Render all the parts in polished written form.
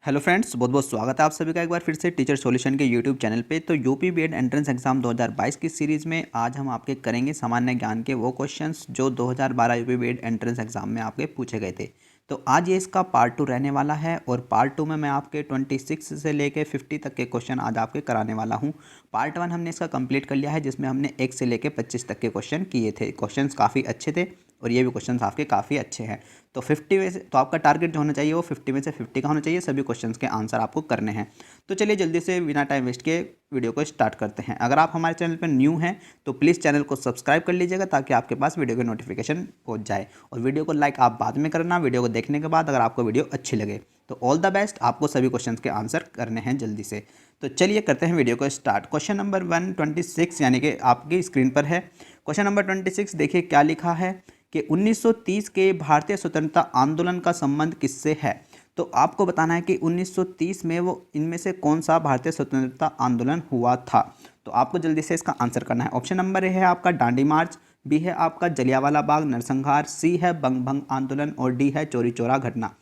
Hello friends, बहुत बहुत स्वागत है आप सभी का एक बार फिर से टीचर सॉल्यूशन के यूट्यूब चैनल पे। तो यूपी बीएड एंट्रेंस एग्जाम 2022 की सीरीज़ में आज हम आपके करेंगे सामान्य ज्ञान के वो क्वेश्चंस जो 2012 यूपी बीएड एंट्रेंस एग्जाम में आपके पूछे गए थे। तो आज ये इसका पार्ट 2 रहने वाला है और पार्ट 2 में मैं आपके 26 से लेके 50 तक के क्वेश्चन आज आपके कराने वाला हूँ। पार्ट 1 हमने इसका कंप्लीट कर लिया है जिसमें हमने 1 से लेके 25 तक के क्वेश्चन किए थे। क्वेश्चंस काफ़ी अच्छे थे और ये भी क्वेश्चंस आपके काफ़ी अच्छे हैं। तो 50 में से तो आपका टारगेट जो होना चाहिए वो 50 में से 50 का होना चाहिए। सभी क्वेश्चंस के आंसर आपको करने हैं। तो चलिए जल्दी से बिना टाइम वेस्ट के वीडियो को स्टार्ट करते हैं। अगर आप हमारे चैनल पर न्यू हैं तो प्लीज़ चैनल को सब्सक्राइब कर लीजिएगा ताकि आपके पास वीडियो की नोटिफिकेशन पहुंच जाए। और वीडियो को लाइक आप बाद में करना, वीडियो को देखने के बाद अगर आपको वीडियो अच्छी लगे तो ऑल द बेस्ट। आपको सभी क्वेश्चन के आंसर करने हैं जल्दी से। तो चलिए करते हैं वीडियो को स्टार्ट। क्वेश्चन नंबर 126 यानी कि आपकी स्क्रीन पर है। क्वेश्चन नंबर 26 देखिए क्या लिखा है कि 1930 के भारतीय स्वतंत्रता आंदोलन का संबंध किससे है। तो आपको बताना है कि 1930 में वो इनमें से कौन सा भारतीय स्वतंत्रता आंदोलन हुआ था। तो आपको जल्दी से इसका आंसर करना है। ऑप्शन नंबर ए है आपका दांडी मार्च, बी है आपका जलियांवाला बाग नरसंहार, सी है बंग भंग आंदोलन और डी है चौरी चौरा घटना।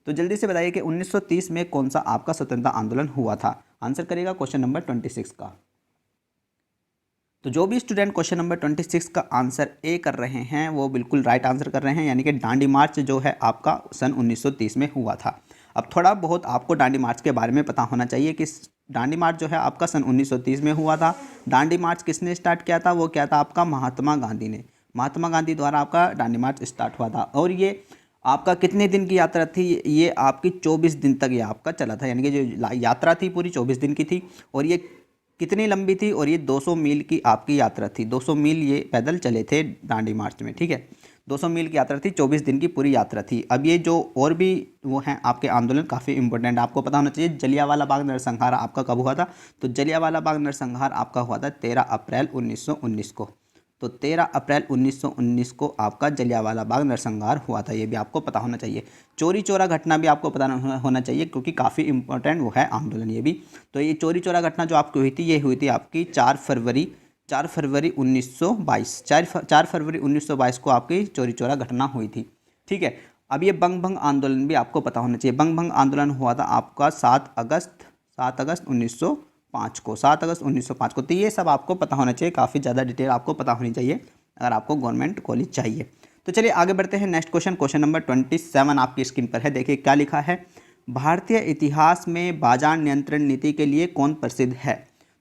तो जल्दी से बताइए कि 1930 में कौन सा आपका स्वतंत्रता आंदोलन हुआ था। आंसर करेगा क्वेश्चन नंबर 26 का। तो जो भी स्टूडेंट क्वेश्चन नंबर 26 का आंसर ए कर रहे हैं वो बिल्कुल राइट आंसर कर रहे हैं, यानी कि दांडी मार्च जो है आपका सन 1930 में हुआ था। अब थोड़ा बहुत आपको दांडी मार्च के बारे में पता होना चाहिए कि दांडी मार्च जो है आपका सन 1930 में हुआ था। दांडी मार्च किसने स्टार्ट किया था? वो क्या था आपका महात्मा गांधी ने। महात्मा गांधी द्वारा आपका दांडी मार्च स्टार्ट हुआ था और ये आपका कितने दिन की यात्रा थी? ये आपकी 24 दिन तक ये आपका चला था, यानी कि जो यात्रा थी पूरी 24 दिन की थी। और ये कितनी लंबी थी? और ये 200 मील की आपकी यात्रा थी। 200 मील ये पैदल चले थे दांडी मार्च में, ठीक है। 200 मील की यात्रा थी, 24 दिन की पूरी यात्रा थी। अब ये जो और भी वो हैं आपके आंदोलन काफ़ी इंपॉर्टेंट आपको पता होना चाहिए। जलियांवाला बाग नरसंहार आपका कब हुआ था? तो जलियांवाला बाग नरसंहार आपका हुआ था 13 अप्रैल 1919 को। तो 13 अप्रैल 1919 को आपका जलियांवाला बाग नरसंहार हुआ था, ये भी आपको पता होना चाहिए। चौरी चौरा घटना भी आपको पता होना चाहिए क्योंकि काफ़ी इंपॉर्टेंट वो है आंदोलन ये भी। तो ये चौरी चौरा घटना जो आपकी हुई थी ये हुई थी आपकी 4 फरवरी 1922। 4 फरवरी 1922 को आपकी चौरी चौरा घटना हुई थी, ठीक है। अब ये बंग भंग आंदोलन भी आपको पता होना चाहिए। बंग भंग आंदोलन हुआ था आपका 7 अगस्त 1905 को। 7 अगस्त 1905 को। तो ये सब आपको पता होना चाहिए, काफ़ी ज़्यादा डिटेल आपको पता होनी चाहिए अगर आपको गवर्नमेंट कॉलेज चाहिए। तो चलिए आगे बढ़ते हैं। नेक्स्ट क्वेश्चन, क्वेश्चन नंबर 27 आपकी स्क्रीन पर है। देखिए क्या लिखा है। भारतीय इतिहास में बाजार नियंत्रण नीति के लिए कौन प्रसिद्ध है?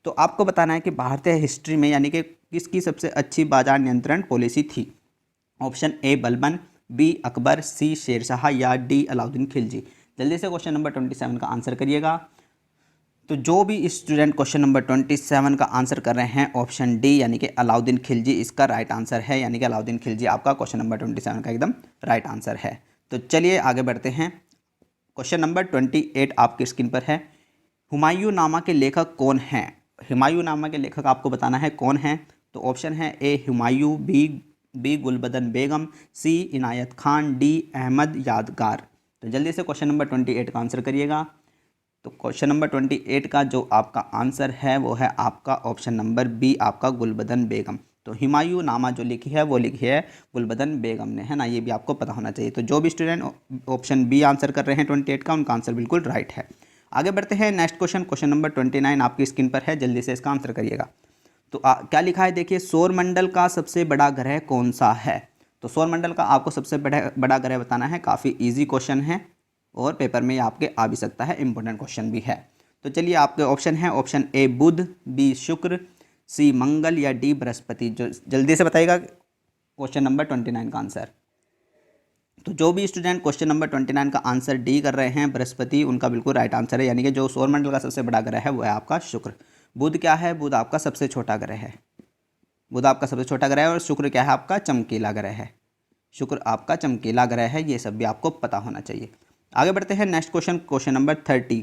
तो आपको बताना है कि भारतीय हिस्ट्री में यानी कि किसकी सबसे अच्छी बाजार नियंत्रण पॉलिसी थी। Option A Balban, B Akbar, C Shershah या डी अलाउद्दीन खिलजी। जल्दी से क्वेश्चन नंबर 27 का आंसर करिएगा। तो जो भी स्टूडेंट क्वेश्चन नंबर 27 का आंसर कर रहे हैं ऑप्शन डी यानी कि अलाउद्दीन खिलजी इसका राइट आंसर है, यानी कि अलाउद्दीन खिलजी आपका क्वेश्चन नंबर 27 का एकदम राइट आंसर है। तो चलिए आगे बढ़ते हैं। क्वेश्चन नंबर 28 आपकी स्क्रीन पर है। हुमायूं नामा के लेखक कौन हैं? हुमायूं नामा के लेखक आपको बताना है कौन हैं। तो ऑप्शन है ए हुमायूं, बी गुलबदन बेगम, सी इनायत खान, डी अहमद यादगार। तो जल्दी से क्वेश्चन नंबर 28 का आंसर करिएगा। तो क्वेश्चन नंबर 28 का जो आपका आंसर है वो है आपका ऑप्शन नंबर बी आपका गुलबदन बेगम। तो हुमायूं नामा जो लिखी है वो लिखी है गुलबदन बेगम ने, है ना। ये भी आपको पता होना चाहिए। तो जो भी स्टूडेंट ऑप्शन बी आंसर कर रहे हैं 28 का उनका आंसर बिल्कुल राइट है। आगे बढ़ते हैं। नेक्स्ट क्वेश्चन, क्वेश्चन नंबर 29 आपकी स्क्रीन पर है। जल्दी से इसका आंसर करिएगा। तो क्या लिखा है देखिए। सौरमंडल का सबसे बड़ा ग्रह कौन सा है? तो सौरमंडल का आपको सबसे बड़ा ग्रह बताना है। काफ़ी ईजी क्वेश्चन है और पेपर में ये आपके आ भी सकता है, इंपॉर्टेंट क्वेश्चन भी है। तो चलिए आपके ऑप्शन है। ऑप्शन ए बुध, बी शुक्र, सी मंगल या डी बृहस्पति। जो जल्दी से बताइएगा क्वेश्चन नंबर 29 का आंसर। तो जो भी स्टूडेंट क्वेश्चन नंबर 29 का आंसर डी कर रहे हैं बृहस्पति, उनका बिल्कुल राइट आंसर है, यानी कि जो सौरमंडल का सबसे बड़ा ग्रह है वो है आपका शुक्र। बुध क्या है? बुध आपका सबसे छोटा ग्रह है। बुध आपका सबसे छोटा ग्रह है और शुक्र क्या है? आपका चमकीला ग्रह है। शुक्र आपका चमकीला ग्रह है। ये सब भी आपको पता होना चाहिए। आगे बढ़ते हैं। Next question, question number 30।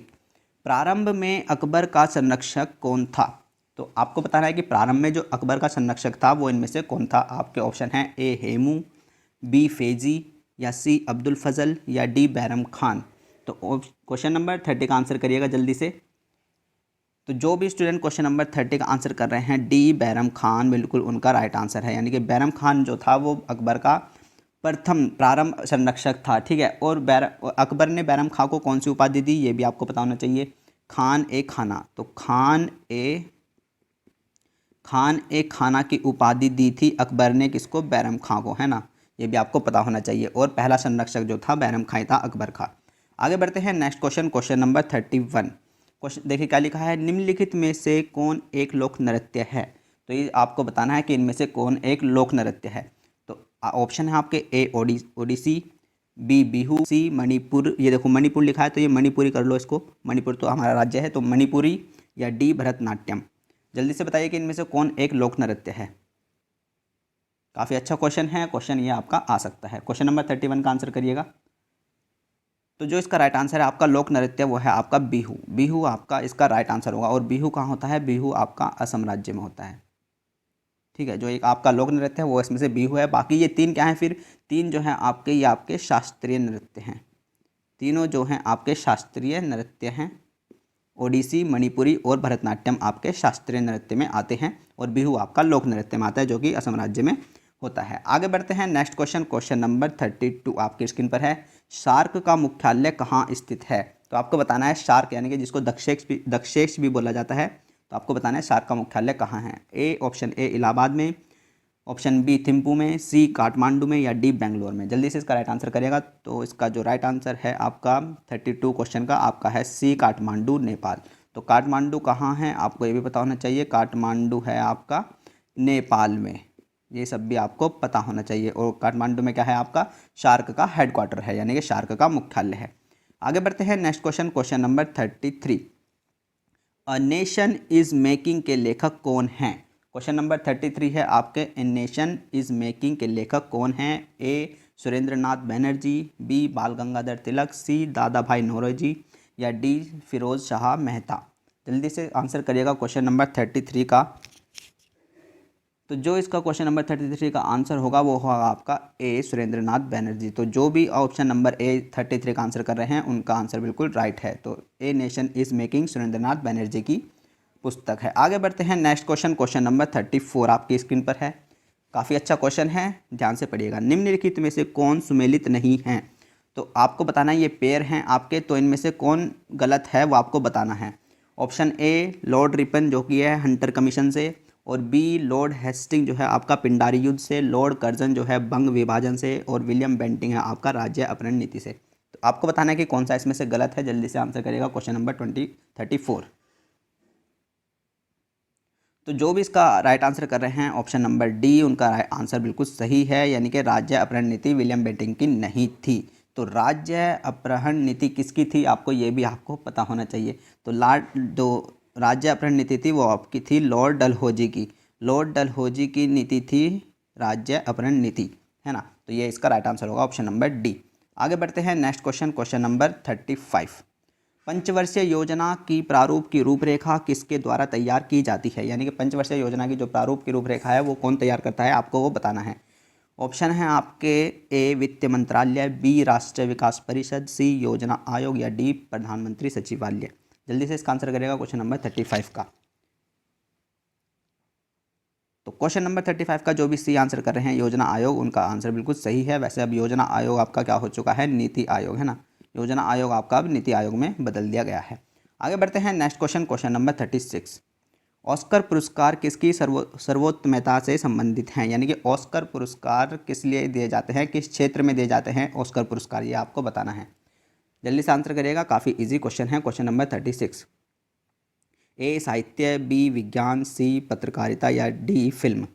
प्रारंभ में अकबर का संरक्षक कौन था? तो आपको बताना है कि प्रारंभ में जो अकबर का संरक्षक था वो इनमें से कौन था। आपके ऑप्शन हैं ए हेमू, बी फैजी या सी अब्दुल फजल या डी बैरम खान। तो क्वेश्चन नंबर 30 का आंसर करिएगा जल्दी से। तो जो भी स्टूडेंट क्वेश्चन नंबर 30 का आंसर कर रहे हैं डी बैरम खान, बिल्कुल उनका राइट आंसर है, यानी कि बैरम खान जो था वो अकबर का प्रथम प्रारंभ संरक्षक था, ठीक है। और अकबर ने बैरम खां को कौन सी उपाधि दी, ये भी आपको पता होना चाहिए, खान ए खाना। तो खान ए खाना की उपाधि दी थी अकबर ने किसको, बैरम खां को, है ना। ये भी आपको पता होना चाहिए। और पहला संरक्षक जो था बैरम खां था, अकबर खां। आगे बढ़ते हैं next question, question number 31। Question देखिए क्या लिखा है, निम्नलिखित में से कौन एक लोक नृत्य है। तो ये आपको बताना है कि इनमें से कौन एक लोक नृत्य है। तो ऑप्शन है आपके ए ओडिसी, बी बिहू, सी मणिपुर, ये देखो मणिपुर लिखा है तो ये मणिपुरी कर लो इसको, मणिपुर तो हमारा राज्य है, तो मणिपुरी, या डी भरतनाट्यम। जल्दी से बताइए कि इनमें से कौन एक लोक नृत्य है। काफ़ी अच्छा क्वेश्चन है, क्वेश्चन ये आपका आ सकता है। क्वेश्चन नंबर 31 का आंसर करिएगा। तो जो इसका राइट आंसर है आपका लोक नृत्य वो है आपका बिहू। बिहू आपका इसका राइट आंसर होगा। और बिहू कहाँ होता है, बिहू आपका असम राज्य में होता है, ठीक है। जो एक आपका लोक नृत्य है वो इसमें से बिहू है। बाकी ये तीन क्या हैं, फिर तीन जो हैं आपके, ये आपके शास्त्रीय नृत्य हैं। तीनों जो हैं आपके शास्त्रीय नृत्य हैं। ओडिसी, मणिपुरी और भरतनाट्यम आपके शास्त्रीय नृत्य में आते हैं, और बिहू आपका लोक नृत्य में आता है जो कि असम राज्य में होता है। आगे बढ़ते हैं नेक्स्ट क्वेश्चन, क्वेश्चन नंबर 32 आपकी स्क्रीन पर है। शार्क का मुख्यालय कहाँ स्थित है। तो आपको बताना है शार्क यानी कि जिसको दक्षेश भी बोला जाता है, तो आपको बताना है शार्क का मुख्यालय कहाँ है। ऑप्शन ए इलाहाबाद में, ऑप्शन बी थिम्पू में, सी काठमांडू में, या डी बेंगलोर में। जल्दी से इसका राइट आंसर करिएगा। तो इसका जो राइट आंसर है आपका 32 क्वेश्चन का आपका है सी काठमांडू, नेपाल। तो काठमांडू कहाँ है आपको ये भी पता होना चाहिए, काठमांडू है आपका नेपाल में। ये सब भी आपको पता होना चाहिए। और काठमांडू में क्या है आपका, शार्क का हेडक्वार्टर है, यानी कि शार्क का मुख्यालय है। आगे बढ़ते हैं next question, question number 33। A nation is making के लेखक कौन हैं। क्वेश्चन नंबर 33 है आपके, ए नेशन इज मेकिंग के लेखक कौन हैं। ए सुरेंद्रनाथ बनर्जी, बी बाल गंगाधर तिलक, सी दादा भाई नौरोजी, या डी फिरोज शाह मेहता। जल्दी से आंसर करिएगा क्वेश्चन नंबर 33 का। तो जो इसका क्वेश्चन नंबर 33 का आंसर होगा वो होगा आपका ए सुरेंद्रनाथ बनर्जी। तो जो भी ऑप्शन नंबर ए 33 का आंसर कर रहे हैं उनका आंसर बिल्कुल राइट है। तो a nation is making Surendranath Banerjee की पुस्तक है। आगे बढ़ते हैं नेक्स्ट क्वेश्चन, क्वेश्चन नंबर 34 आपकी स्क्रीन पर है। काफ़ी अच्छा क्वेश्चन है, ध्यान से पढ़िएगा। निम्नलिखित में से कौन सुमेलित नहीं है। तो आपको बताना है, ये पेयर हैं आपके, तो इनमें से कौन गलत है वो आपको बताना है। ऑप्शन ए लॉर्ड रिपन जो कि है हंटर कमीशन से, और बी लॉर्ड हेस्टिंग जो है आपका पिंडारी युद्ध से, लॉर्ड कर्जन जो है बंग विभाजन से, और विलियम बेंटिंग है आपका राज्य अपहरण नीति से। तो आपको बताना है कि कौन सा इसमें से गलत है। जल्दी से आंसर करिएगा क्वेश्चन नंबर 34। तो जो भी इसका राइट आंसर कर रहे हैं ऑप्शन नंबर डी, उनका आंसर बिल्कुल सही है, यानी कि राज्य अपहरण नीति विलियम बेंटिंग की नहीं थी। तो राज्य अपहरण नीति किसकी थी आपको ये भी आपको पता होना चाहिए। तो जो राज्य अपहरण नीति थी वो आपकी थी लॉर्ड डलहौजी की। लॉर्ड डलहौजी की नीति थी राज्य अपहरण नीति, है ना। तो ये इसका राइट आंसर होगा ऑप्शन नंबर डी। आगे बढ़ते हैं नेक्स्ट क्वेश्चन, क्वेश्चन नंबर 35। पंचवर्षीय योजना की प्रारूप की रूपरेखा किसके द्वारा तैयार की जाती है। यानी कि पंचवर्षीय योजना की जो प्रारूप की रूपरेखा है वो कौन तैयार करता है आपको वो बताना है। ऑप्शन है आपके ए वित्त मंत्रालय, बी राष्ट्रीय विकास परिषद, सी योजना आयोग, या डी प्रधानमंत्री सचिवालय। जल्दी से इसका आंसर करेगा क्वेश्चन नंबर 35 का। तो क्वेश्चन नंबर 35 का जो भी सी आंसर कर रहे हैं योजना आयोग, उनका आंसर बिल्कुल सही है। वैसे अब योजना आयोग आपका क्या हो चुका है, नीति आयोग, है ना। योजना आयोग आपका अब नीति आयोग में बदल दिया गया है। आगे बढ़ते हैं next question, question number 36। Oscar पुरस्कार किसकी सर्वोत्तमता से संबंधित हैं। यानी कि ऑस्कर पुरस्कार किस लिए दिए जाते हैं, किस क्षेत्र में दिए जाते हैं ऑस्कर पुरस्कार, ये आपको बताना है। जल्दी से आंसर करिएगा, काफ़ी इजी क्वेश्चन है। Question number 36। ए साहित्य, बी विज्ञान, सी पत्रकारिता, या डी फिल्म।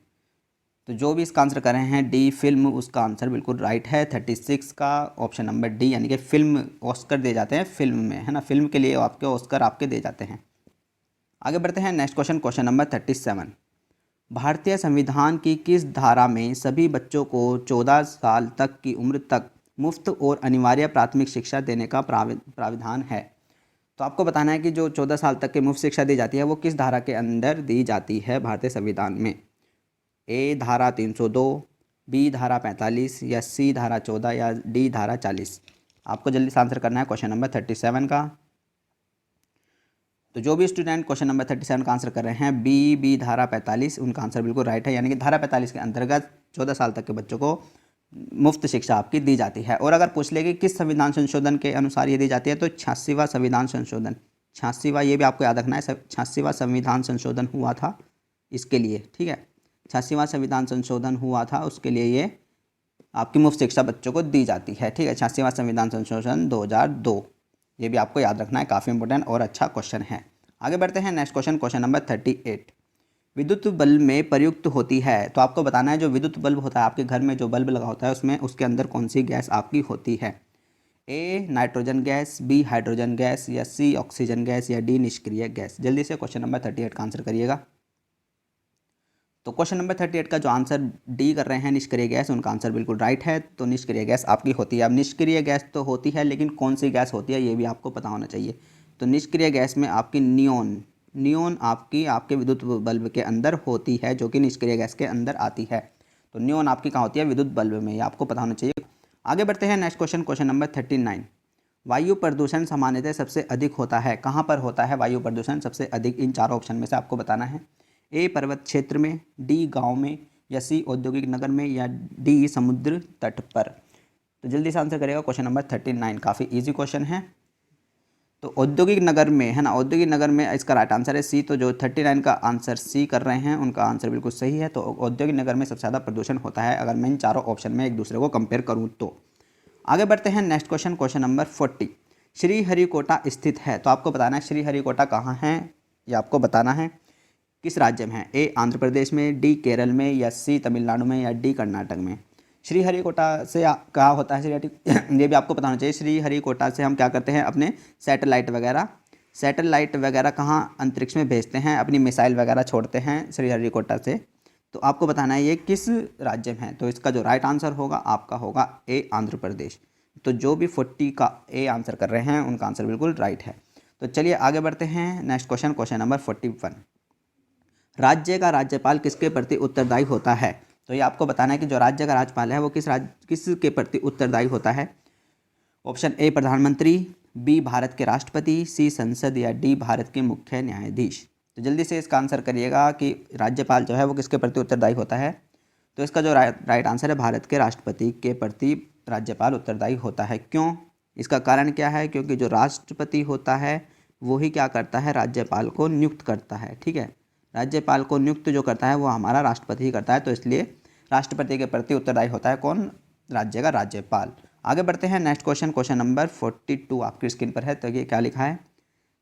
तो जो भी इसका आंसर कर रहे हैं डी फिल्म, उसका आंसर बिल्कुल राइट है 36 का ऑप्शन नंबर डी, यानी कि फिल्म ऑस्कर दिए जाते हैं फिल्म में, है ना। फिल्म के लिए आपके ऑस्कर आपके दिए जाते हैं। आगे बढ़ते हैं नेक्स्ट क्वेश्चन, क्वेश्चन नंबर 37। भारतीय संविधान की किस धारा में सभी बच्चों को 14 साल तक की उम्र तक मुफ्त और अनिवार्य प्राथमिक शिक्षा देने का प्राविधान है। तो आपको बताना है कि जो 14 साल तक की मुफ्त शिक्षा दी जाती है वो किस धारा के अंदर दी जाती है भारतीय संविधान में। ए धारा 302, बी धारा 45, या सी धारा 14, या डी धारा 40। आपको जल्दी से आंसर करना है क्वेश्चन नंबर 37 का। तो जो भी स्टूडेंट क्वेश्चन नंबर 37 का आंसर कर रहे हैं बी धारा 45, उनका आंसर बिल्कुल राइट है। यानी कि धारा 45 के अंतर्गत 14 साल तक के बच्चों को मुफ्त शिक्षा आपकी दी जाती है। और अगर पूछ ले कि किस संविधान संशोधन के अनुसार ये दी जाती है, तो 86वां संविधान संशोधन, 86वां, ये भी आपको याद रखना है, 86वां संविधान संशोधन हुआ था इसके लिए, ठीक है। 86वां संविधान संशोधन हुआ था, उसके लिए ये आपकी मुफ्त शिक्षा बच्चों को दी जाती है, ठीक है। 86वां संविधान संशोधन 2002, ये भी आपको याद रखना है, काफ़ी इंपॉर्टेंट और अच्छा क्वेश्चन है। आगे बढ़ते हैं नेक्स्ट क्वेश्चन, क्वेश्चन नंबर 38। विद्युत बल्ब में प्रयुक्त होती है, तो आपको बताना है जो विद्युत बल्ब होता है आपके घर में, जो बल्ब लगा होता है उसमें, उसके अंदर कौन सी गैस आपकी होती है। A nitrogen gas, B hydrogen gas, या सी ऑक्सीजन गैस, या डी निष्क्रिय गैस। जल्दी से क्वेश्चन नंबर 38 का आंसर करिएगा। तो क्वेश्चन नंबर 38 का जो आंसर डी कर रहे हैं, निष्क्रिय गैस, उनका आंसर बिल्कुल राइट है। तो निष्क्रिय गैस आपकी होती है। अब निष्क्रिय गैस तो होती है, लेकिन कौन सी गैस होती है ये भी आपको पता होना चाहिए। तो निष्क्रिय गैस में आपकी नियोन आपकी आपके विद्युत बल्ब के अंदर होती है, जो कि निष्क्रिय गैस के अंदर आती है। तो नियोन आपकी कहाँ होती है, विद्युत बल्ब में, ये आपको पता होना चाहिए। आगे बढ़ते हैं नेक्स्ट क्वेश्चन, क्वेश्चन नंबर 39। वायु प्रदूषण सामान्यतः सबसे अधिक होता है, कहाँ पर होता है वायु प्रदूषण सबसे अधिक, इन चारों ऑप्शन में से आपको बताना है। ए पर्वत क्षेत्र में, डी गांव में, या सी औद्योगिक नगर में, या डी समुद्र तट पर। तो जल्दी से आंसर करेगा क्वेश्चन नंबर 39, काफ़ी इजी क्वेश्चन है। तो औद्योगिक नगर में, है ना, औद्योगिक नगर में इसका राइट आंसर है सी। तो जो 39 का आंसर सी कर रहे हैं उनका आंसर बिल्कुल सही है। तो औद्योगिक नगर में सबसे ज़्यादा प्रदूषण होता है, अगर मैं इन चारों ऑप्शन में एक दूसरे को कंपेयर करूँ तो। आगे बढ़ते हैं next question, question number 40। Sriharikota स्थित है, तो आपको बताना है श्रीहरिकोटा कहाँ है, ये आपको बताना है। किस राज्य में है, ए आंध्र प्रदेश में, डी केरल में, या सी तमिलनाडु में, या डी कर्नाटक में। श्रीहरिकोटा से क्या होता है ये भी आपको पता होना चाहिए। श्रीहरिकोटा से हम क्या करते हैं, अपने सैटेलाइट वगैरह कहाँ अंतरिक्ष में भेजते हैं, अपनी मिसाइल वगैरह छोड़ते हैं श्रीहरिकोटा से। तो आपको बताना है ये किस राज्य में है। तो इसका जो राइट आंसर होगा आपका होगा ए आंध्र प्रदेश। तो जो भी 40 का ए आंसर कर रहे हैं उनका आंसर बिल्कुल राइट है। तो चलिए आगे बढ़ते हैं नेक्स्ट क्वेश्चन, क्वेश्चन नंबर 41। राज्य का राज्यपाल किसके प्रति उत्तरदायी होता है। तो ये आपको बताना है कि जो राज्य का राज्यपाल है वो किसके प्रति उत्तरदायी होता है। ऑप्शन ए प्रधानमंत्री, बी भारत के राष्ट्रपति, सी संसद, या डी भारत के मुख्य न्यायाधीश। तो जल्दी से इसका आंसर करिएगा कि राज्यपाल जो है वो किसके प्रति उत्तरदायी होता है। तो इसका जो राइट आंसर है, भारत के राष्ट्रपति के प्रति राज्यपाल उत्तरदायी होता है। क्यों, इसका कारण क्या है, क्योंकि जो राष्ट्रपति होता है वही क्या करता है, राज्यपाल को नियुक्त करता है, ठीक है। राज्यपाल को नियुक्त जो करता है वो हमारा राष्ट्रपति ही करता है, तो इसलिए राष्ट्रपति के प्रति उत्तरदायी होता है कौन, राज्य का राज्यपाल। आगे बढ़ते हैं नेक्स्ट क्वेश्चन, क्वेश्चन नंबर 42 आपकी स्क्रीन पर है। तो ये क्या लिखा है,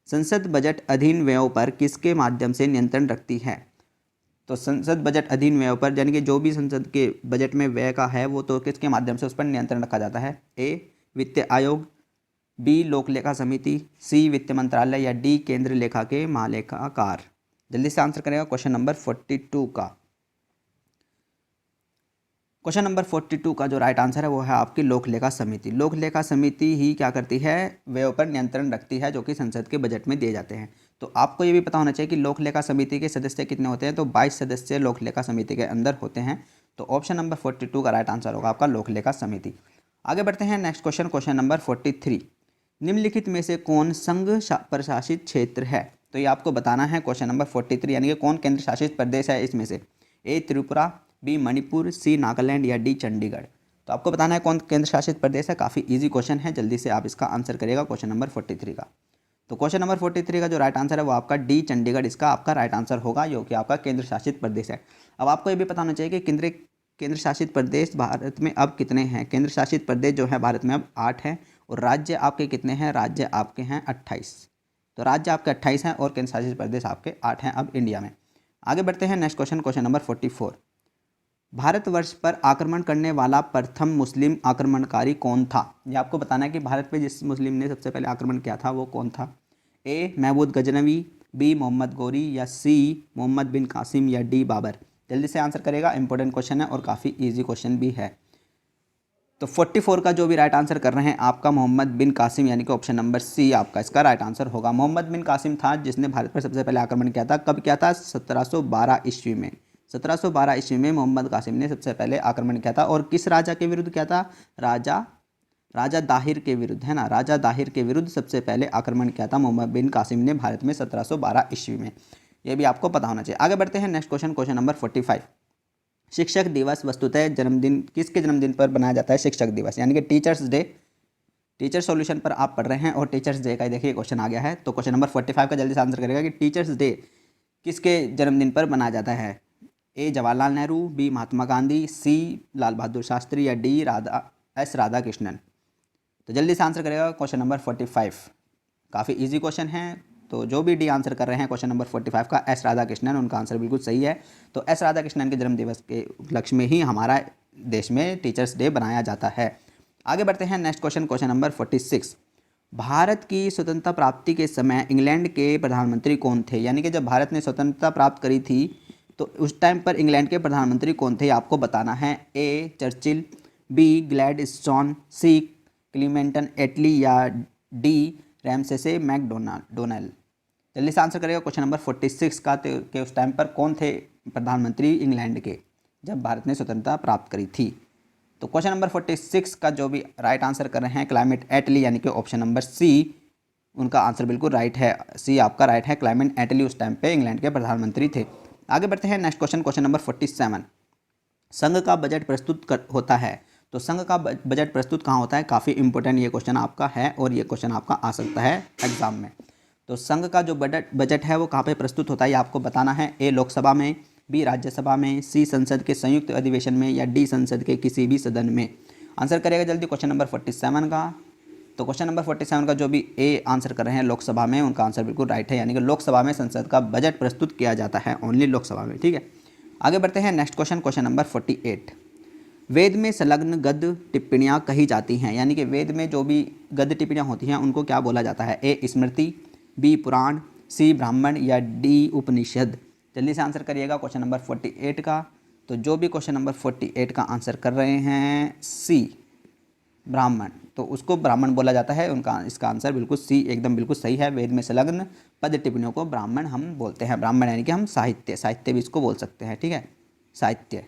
संसद बजट अधीन व्ययों पर किसके माध्यम से नियंत्रण रखती है। तो संसद बजट अधीन व्ययों पर, यानी कि जो भी संसद के बजट में व्यय का है वो तो किसके माध्यम से उस पर नियंत्रण रखा जाता है। ए वित्त आयोग, बी लोक लेखा समिति, सी वित्त मंत्रालय, या डी केंद्र लेखा के महालेखाकार। जल्दी से आंसर करेगा क्वेश्चन नंबर 42 का। क्वेश्चन नंबर 42 का जो राइट आंसर है वो है आपकी लोक लेखा समिति। लोक लेखा समिति ही क्या करती है, व्ययों पर नियंत्रण रखती है जो कि संसद के बजट में दिए जाते हैं। तो आपको ये भी पता होना चाहिए कि लोक लेखा समिति के सदस्य कितने होते हैं। तो 22 सदस्य लोक लेखा समिति के अंदर होते हैं। तो ऑप्शन नंबर 42 का राइट आंसर होगा आपका लोक लेखा समिति। आगे बढ़ते हैं नेक्स्ट क्वेश्चन, क्वेश्चन नंबर 43। निम्नलिखित में से कौन संघ प्रशासित क्षेत्र है। तो ये आपको बताना है क्वेश्चन नंबर 43, यानी कि कौन केंद्र शासित प्रदेश है इसमें से। ए त्रिपुरा, बी मणिपुर, सी नागालैंड, या डी चंडीगढ़। तो आपको बताना है कौन केंद्र शासित प्रदेश है। काफ़ी इजी क्वेश्चन है, जल्दी से आप इसका आंसर करिएगा क्वेश्चन नंबर 43 का। तो क्वेश्चन नंबर 43 का जो राइट आंसर है वो आपका डी चंडीगढ़, इसका आपका राइट आंसर होगा, जो कि आपका केंद्र शासित प्रदेश है। अब आपको ये भी पता होना चाहिए कि केंद्र शासित प्रदेश भारत में अब कितने हैं। केंद्र शासित प्रदेश जो है भारत में अब 8 हैं, और राज्य आपके कितने हैं, राज्य आपके हैं 28। तो राज्य आपके 28 हैं और केंद्र शासित प्रदेश आपके 8 हैं अब इंडिया में। आगे बढ़ते हैं next question, question number 44। Bharatvarsh पर आक्रमण करने वाला प्रथम मुस्लिम आक्रमणकारी कौन था। ये आपको बताना है कि भारत पे जिस मुस्लिम ने सबसे पहले आक्रमण किया था वो कौन था। ए महमूद गजनवी, बी मोहम्मद गौरी, या सी मोहम्मद बिन कासिम, या डी बाबर। जल्दी से आंसर करेगा, इंपॉर्टेंट क्वेश्चन है और काफ़ी इजी क्वेश्चन भी है। तो 44 का जो भी राइट आंसर कर रहे हैं आपका मोहम्मद बिन कासिम, यानी कि ऑप्शन नंबर सी आपका इसका राइट आंसर होगा। मोहम्मद बिन कासिम था जिसने भारत पर सबसे पहले आक्रमण किया था। कब किया था, 1712 ईस्वी में। 1712 ईस्वी में मोहम्मद कासिम ने सबसे पहले आक्रमण किया था। और किस राजा के विरुद्ध किया था, राजा दाहिर के विरुद्ध, है ना, राजा दाहिर के विरुद्ध सबसे पहले आक्रमण किया था मोहम्मद बिन कासिम ने भारत में 1712 ईस्वी में। यह भी आपको पता होना चाहिए। आगे बढ़ते हैं नेक्स्ट क्वेश्चन, क्वेश्चन नंबर 45। शिक्षक दिवस वस्तुतः जन्मदिन किसके जन्मदिन पर बनाया जाता है? शिक्षक दिवस यानी कि टीचर्स डे। टीचर सॉल्यूशन पर आप पढ़ रहे हैं और टीचर्स डे का देखिए क्वेश्चन आ गया है। तो क्वेश्चन नंबर 45 का जल्दी से आंसर करेगा कि टीचर्स डे किसके जन्मदिन पर मनाया जाता है? ए जवाहरलाल नेहरू, बी महात्मा गांधी, सी लाल बहादुर शास्त्री या डी राधा कृष्णन। तो जल्दी से आंसर करेगा क्वेश्चन नंबर 45। काफ़ी इजी क्वेश्चन है, तो जो भी डी आंसर कर रहे हैं क्वेश्चन नंबर 45 का एस राधा कृष्णन, उनका आंसर बिल्कुल सही है। तो एस राधा कृष्णन के जन्म दिवस के उपलक्ष्य में ही हमारा देश में टीचर्स डे बनाया जाता है। आगे बढ़ते हैं next question, question number 46। Bharat की स्वतंत्रता प्राप्ति के समय इंग्लैंड के प्रधानमंत्री कौन थे? यानी कि जब भारत ने स्वतंत्रता प्राप्त करी थी तो उस टाइम पर इंग्लैंड के प्रधानमंत्री कौन थे, आपको बताना है। ए चर्चिल, बी ग्लैडस्टोन, सी क्लीमेंटन एटली या डी रैमसेसे मैकडोनाल्ड। जल्दी से आंसर करेगा क्वेश्चन नंबर 46 का कि उस टाइम पर कौन थे प्रधानमंत्री इंग्लैंड के जब भारत ने स्वतंत्रता प्राप्त करी थी। तो क्वेश्चन नंबर 46 का जो भी राइट आंसर कर रहे हैं क्लाइमेट एटली यानी कि ऑप्शन नंबर सी, उनका आंसर बिल्कुल राइट है। सी आपका राइट है, क्लाइमेट एटली उस टाइम पे इंग्लैंड के प्रधानमंत्री थे। आगे बढ़ते हैं नेक्स्ट क्वेश्चन, क्वेश्चन नंबर 47। संघ का बजट प्रस्तुत होता है, तो संघ का बजट प्रस्तुत कहाँ होता है? काफ़ी इंपॉर्टेंट ये क्वेश्चन आपका है और ये क्वेश्चन आपका आ सकता है एग्जाम में। तो संघ का जो बजट है वो कहाँ पे प्रस्तुत होता है, ये आपको बताना है। ए लोकसभा में, बी राज्यसभा में, सी संसद के संयुक्त अधिवेशन में या डी संसद के किसी भी सदन में। आंसर करेगा जल्दी क्वेश्चन नंबर 47 का। तो क्वेश्चन नंबर 47 का जो भी ए आंसर कर रहे हैं लोकसभा में, उनका आंसर बिल्कुल राइट है, यानी कि लोकसभा में संसद का बजट प्रस्तुत किया जाता है, ओनली लोकसभा में, ठीक है। आगे बढ़ते हैं नेक्स्ट क्वेश्चन, क्वेश्चन नंबर 48। वेद में संलग्न गद्य टिप्पणियाँ कही जाती हैं, यानी कि वेद में जो भी गद्य टिप्पणियाँ होती हैं उनको क्या बोला जाता है? ए स्मृति, बी पुराण, सी ब्राह्मण या डी उपनिषद। जल्दी से आंसर करिएगा क्वेश्चन नंबर 48 का। तो जो भी क्वेश्चन नंबर 48 का आंसर कर रहे हैं सी ब्राह्मण, तो उसको ब्राह्मण बोला जाता है, उनका इसका आंसर बिल्कुल सी एकदम बिल्कुल सही है। वेद में संलग्न पद टिप्पणियों को ब्राह्मण हम बोलते हैं। ब्राह्मण यानी कि हम साहित्य भी इसको बोल सकते हैं, ठीक है, साहित्य।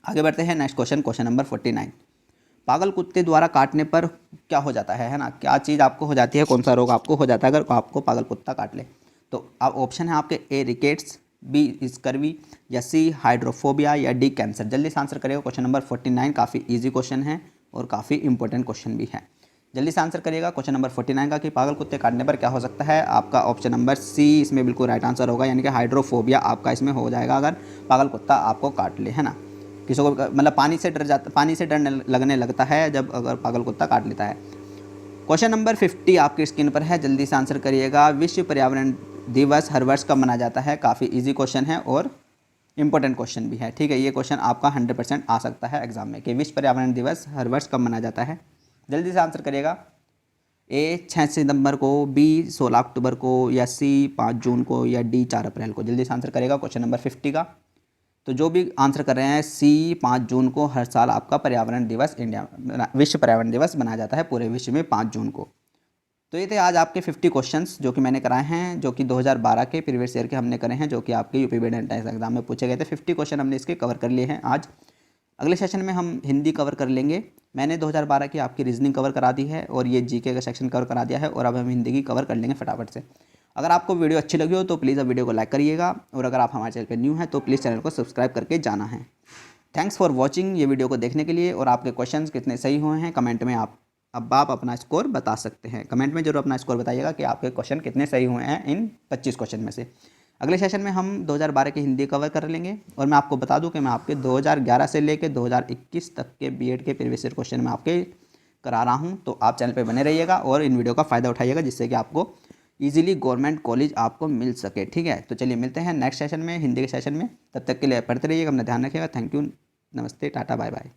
आगे बढ़ते हैं नेक्स्ट क्वेश्चन, क्वेश्चन नंबर 49। पागल कुत्ते द्वारा काटने पर क्या हो जाता है ना? क्या चीज़ आपको हो जाती है, कौन सा रोग आपको हो जाता है अगर आपको पागल कुत्ता काट ले? तो अब ऑप्शन है आपके ए रिकेट्स, बी स्कर्वी या सी हाइड्रोफोबिया या डी कैंसर। जल्दी से आंसर करिएगा क्वेश्चन नंबर 49। काफ़ी इजी क्वेश्चन है और काफ़ी इंपॉर्टेंट क्वेश्चन भी है। जल्दी से आंसर करिएगा क्वेश्चन नंबर 49 का कि पागल कुत्ते काटने पर क्या हो सकता है। आपका ऑप्शन नंबर सी इसमें बिल्कुल राइट आंसर होगा, यानी कि हाइड्रोफोबिया आपका इसमें हो जाएगा अगर पागल कुत्ता आपको काट ले, है ना। किसी को मतलब पानी से डर लगने लगता है जब अगर पागल कुत्ता काट लेता है। क्वेश्चन नंबर 50 आपकी स्क्रीन पर है, जल्दी से आंसर करिएगा। विश्व पर्यावरण दिवस हर वर्ष कब मनाया जाता है? काफ़ी इजी क्वेश्चन है और इंपॉर्टेंट क्वेश्चन भी है, ठीक है। ये क्वेश्चन आपका 100% आ सकता है एग्जाम में कि विश्व पर्यावरण दिवस हर वर्ष कब मनाया जाता है। जल्दी से आंसर करिएगा। ए 6 सितंबर को, बी 16 अक्टूबर को या सी 5 जून को या डी 4 अप्रैल को। जल्दी से आंसर करेगा क्वेश्चन नंबर 50 का। तो जो भी आंसर कर रहे हैं सी 5 जून को हर साल आपका पर्यावरण दिवस विश्व पर्यावरण दिवस मनाया जाता है पूरे विश्व में 5 जून को। तो ये थे आज आपके 50 क्वेश्चंस जो कि मैंने कराए हैं, जो कि 2012 के प्रीवियस ईयर के हमने करे हैं, जो कि आपके यूपी बीएड एंट्रेंस एग्जाम में पूछे गए थे। 50 क्वेश्चन हमने इसके कवर कर लिए हैं आज। अगले सेशन में हम हिंदी कवर कर लेंगे। मैंने 2012 की आपकी रीजनिंग कवर करा दी है और ये जीके का सेक्शन कवर करा दिया है, और अब हम हिंदी की कवर कर लेंगे फटाफट से। अगर आपको वीडियो अच्छी लगी हो तो प्लीज़ अब वीडियो को लाइक करिएगा, और अगर आप हमारे चैनल पर न्यू हैं तो प्लीज़ चैनल को सब्सक्राइब करके जाना है। थैंक्स फॉर वॉचिंग ये वीडियो को देखने के लिए, और आपके क्वेश्चंस कितने सही हुए हैं कमेंट में आप अपना स्कोर बता सकते हैं। कमेंट में जरूर अपना स्कोर बताइएगा कि आपके क्वेश्चन कितने सही हुए हैं इन 25 क्वेश्चन में से। अगले सेशन में हम 2012 की हिंदी कवर कर लेंगे, और मैं आपको बता दूं कि मैं आपके 2011 से लेकर 2021 तक के बीएड के प्रीवियस ईयर क्वेश्चन मैं आपके करा रहा हूं। तो आप चैनल पे बने रहिएगा और इन वीडियो का फ़ायदा उठाइएगा, जिससे कि आपको ईजिली गवर्नमेंट कॉलेज आपको मिल सके, ठीक है। तो चलिए मिलते हैं नेक्स्ट सेशन में, हिंदी के सेशन में। तब तक के लिए पढ़ते रहिएगा, अपना ध्यान रखिएगा। थैंक यू, नमस्ते, टाटा, बाय बाय।